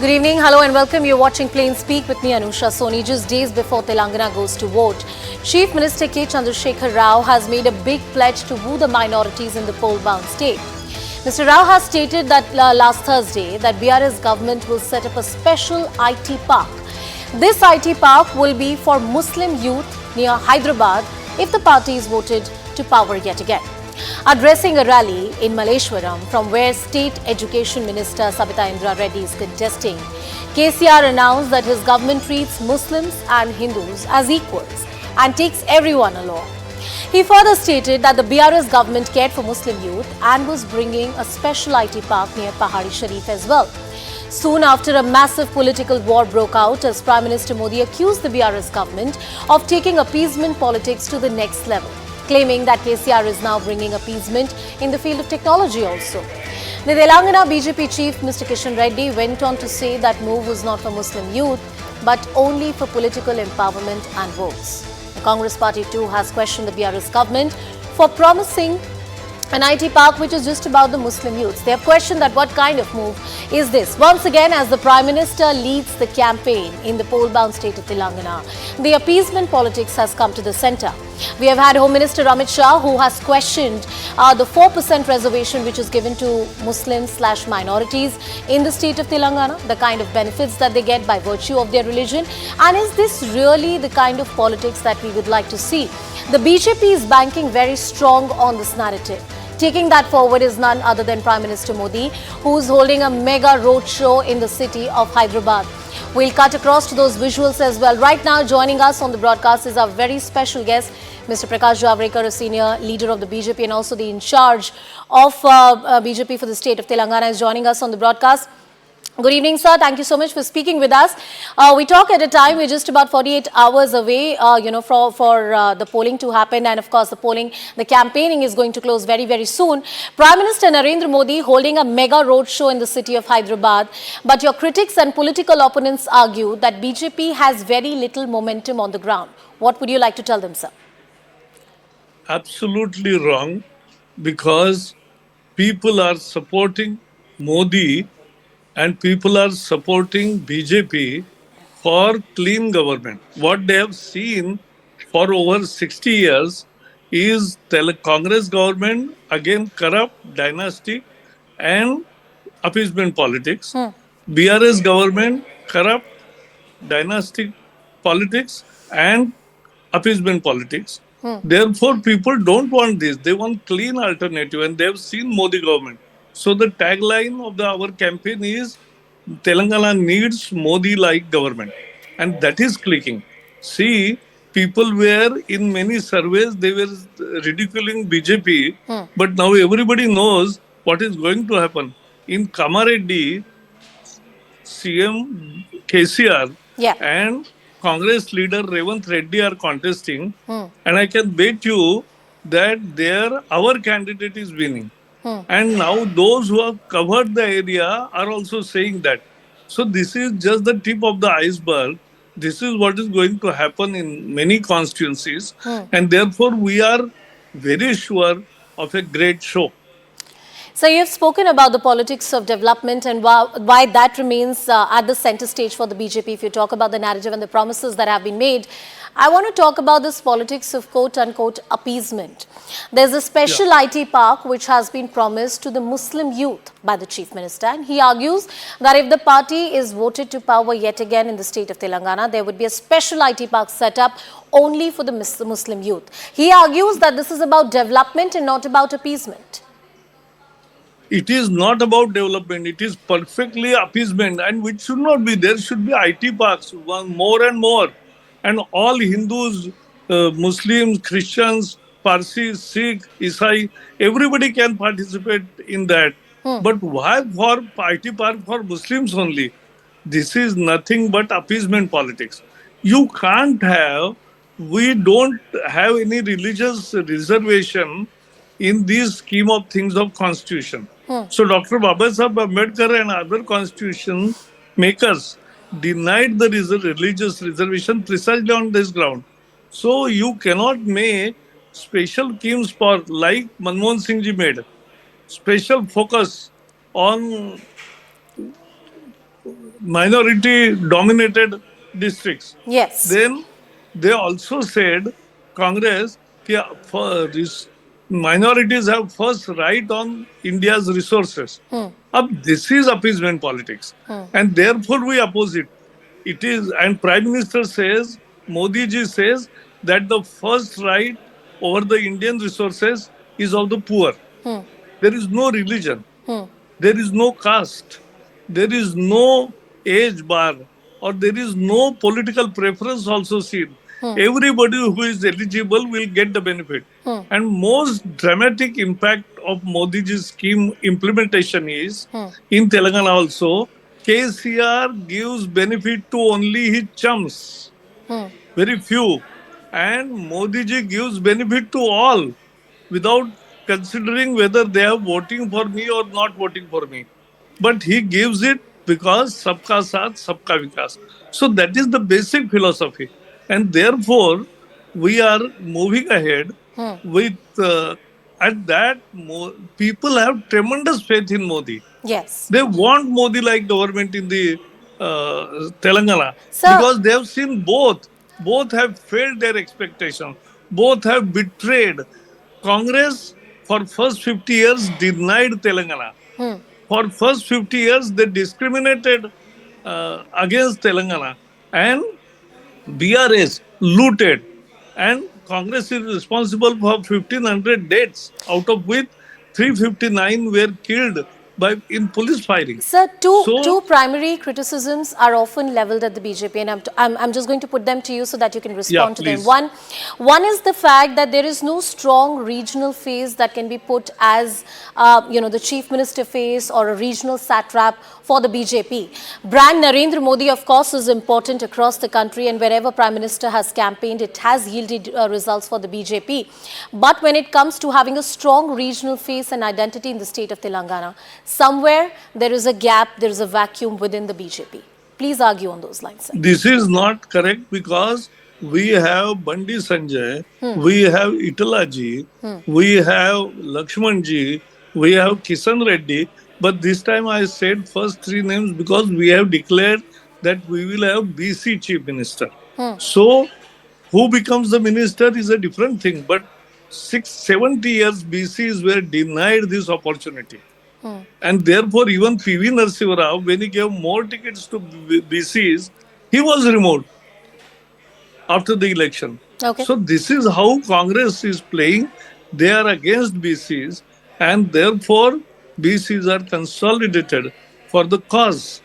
Good evening, hello and welcome. You're watching Plain Speak with me, Anusha Soni. Just days before Telangana goes to vote, Chief Minister K. Chandrasekhar Rao has made a big pledge to woo the minorities in the poll-bound state. Mr. Rao has stated that last Thursday that BRS government will set up a special IT park. This IT park will be for Muslim youth near Hyderabad if the party is voted to power yet again. Addressing a rally in Malleshwaram from where State Education Minister Sabita Indra Reddy is contesting, KCR announced that his government treats Muslims and Hindus as equals and takes everyone along. He further stated that the BRS government cared for Muslim youth and was bringing a special IT park near Pahari Sharif as well. Soon after, a massive political war broke out as Prime Minister Modi accused the BRS government of taking appeasement politics to the next level, claiming that KCR is now bringing appeasement in the field of technology also. The Telangana BJP chief, Mr. Kishan Reddy, went on to say that move was not for Muslim youth, but only for political empowerment and votes. The Congress party too has questioned the BRS government for promising an IT park which is just about the Muslim youths. They have questioned that what kind of move is this? Once again, as the Prime Minister leads the campaign in the poll-bound state of Telangana, the appeasement politics has come to the centre. We have had Home Minister Amit Shah, who has questioned the 4% reservation which is given to Muslims/minorities in the state of Telangana, the kind of benefits that they get by virtue of their religion. And is this really the kind of politics that we would like to see? The BJP is banking very strong on this narrative. Taking that forward is none other than Prime Minister Modi, who is holding a mega roadshow in the city of Hyderabad. We'll cut across to those visuals as well. Right now, joining us on the broadcast is our very special guest, Mr. Prakash Javadekar, a senior leader of the BJP and also the in charge of BJP for the state of Telangana, is joining us on the broadcast. Good evening, sir. Thank you so much for speaking with us. We talk at a time, we're just about 48 hours away, for the polling to happen. And of course, the campaigning is going to close very, very soon. Prime Minister Narendra Modi holding a mega roadshow in the city of Hyderabad. But your critics and political opponents argue that BJP has very little momentum on the ground. What would you like to tell them, sir? Absolutely wrong, because people are supporting Modi and people are supporting BJP for clean government. What they have seen for over 60 years is Congress government, again corrupt, dynastic and appeasement politics. BRS government, corrupt, dynastic politics and appeasement politics. Therefore, people don't want this. They want clean alternative, and they have seen Modi government. So the tagline of our campaign is Telangana needs Modi-like government, and that is clicking. See, people were in many surveys, they were ridiculing BJP, but now everybody knows what is going to happen. In Kamareddy, CM KCR and Congress leader Revanth Reddy are contesting, and I can bet you that our candidate is winning. And now those who have covered the area are also saying that. So this is just the tip of the iceberg. This is what is going to happen in many constituencies, and therefore we are very sure of a great show. So you've spoken about the politics of development and why that remains at the center stage for the BJP. If you talk about the narrative and the promises that have been made, I want to talk about this politics of quote-unquote appeasement. There's a special IT park which has been promised to the Muslim youth by the Chief Minister. And he argues that if the party is voted to power yet again in the state of Telangana, there would be a special IT park set up only for the Muslim youth. He argues that this is about development and not about appeasement. It is not about development. It is perfectly appeasement, and which should not be. There should be IT parks, more and more. And all Hindus, Muslims, Christians, Parsis, Sikh, Isai, everybody can participate in that. But why for IT park for Muslims only? This is nothing but appeasement politics. You can't have, we don't have any religious reservation in this scheme of things of constitution. So Dr. Babasaheb Ambedkar and other constitution makers denied the religious reservation precisely on this ground. So you cannot make special schemes for, like Manmohan Singh ji made, special focus on minority dominated districts. Yes. Then they also said, Congress, कि minorities have first right on India's resources. This is appeasement politics, and therefore we oppose it. It is, and Prime Minister says, Modi ji says that the first right over the Indian resources is of the poor. There is no religion. There is no caste. There is no age bar, or there is no political preference also seen. Everybody who is eligible will get the benefit. And most dramatic impact of Modi ji's scheme implementation is in Telangana also. KCR gives benefit to only his chums, very few, and Modi ji gives benefit to all without considering whether they are voting for me or not voting for me. But he gives it because sabka saath, sabka vikas. So that is the basic philosophy. And therefore, we are moving ahead with, at that, people have tremendous faith in Modi. Yes. They want Modi like government in the Telangana Sir, because they have seen both. Both have failed their expectation. Both have betrayed. Congress for first 50 years denied Telangana. For first 50 years they discriminated against Telangana, and BRS looted, and Congress is responsible for 1,500 deaths, out of which 359 were killed by in police firing. Sir, two So, primary criticisms are often leveled at the BJP, and I'm just going to put them to you so that you can yeah, respond to them. please. One is the fact that there is no strong regional face that can be put as the chief minister face or a regional satrap for the BJP. Brand Narendra Modi, of course, is important across the country, and wherever Prime Minister has campaigned, it has yielded results for the BJP. But when it comes to having a strong regional face and identity in the state of Telangana, somewhere there is a gap, there is a vacuum within the BJP. Please argue on those lines, sir. This is not correct because we have Bandi Sanjay, we have Italaji, we have Lakshmanji, we have Kisan Reddy. But this time I said first three names because we have declared that we will have BC Chief Minister. So who becomes the minister is a different thing. But 70 years BCs were denied this opportunity. And therefore, even PV Narasimha Rao, when he gave more tickets to BCs, he was removed after the election. Okay. So, this is how Congress is playing. They are against BCs, and therefore, BCs are consolidated for the cause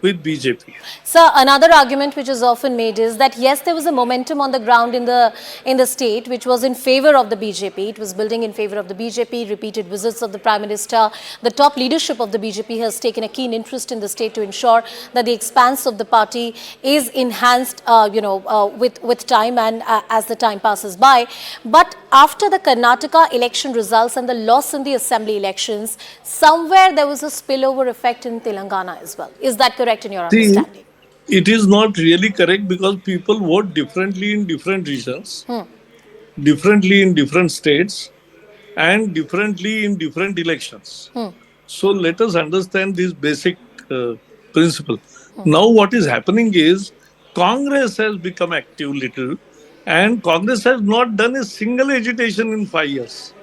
with BJP. Sir, another argument which is often made is that yes, there was a momentum on the ground in the state which was in favor of the BJP. It was building in favor of the BJP. Repeated visits of the Prime Minister, the top leadership of the BJP has taken a keen interest in the state to ensure that the expanse of the party is enhanced, with time and as the time passes by. But after the Karnataka election results and the loss in the assembly elections, somewhere there was a spillover effect in Telangana as well. Is that correct in your See, understanding? it is not really correct because people vote differently in different regions, differently in different states, and differently in different elections. So let us understand this basic principle. Now, what is happening is Congress has become active little, and Congress has not done a single agitation in 5 years.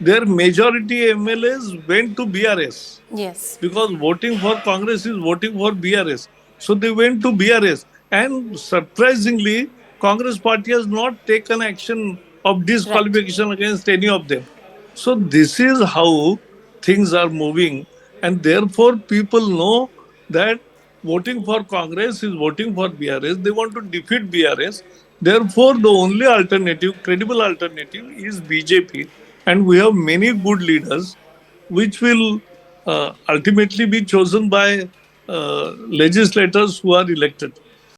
Their majority MLAs went to BRS Yes. because voting for Congress is voting for BRS. So they went to BRS, and surprisingly, Congress party has not taken action of disqualification against any of them. So this is how things are moving, and therefore people know that voting for Congress is voting for BRS. They want to defeat BRS. Therefore, the only alternative, credible alternative, is BJP, and we have many good leaders, which will ultimately be chosen by legislators who are elected.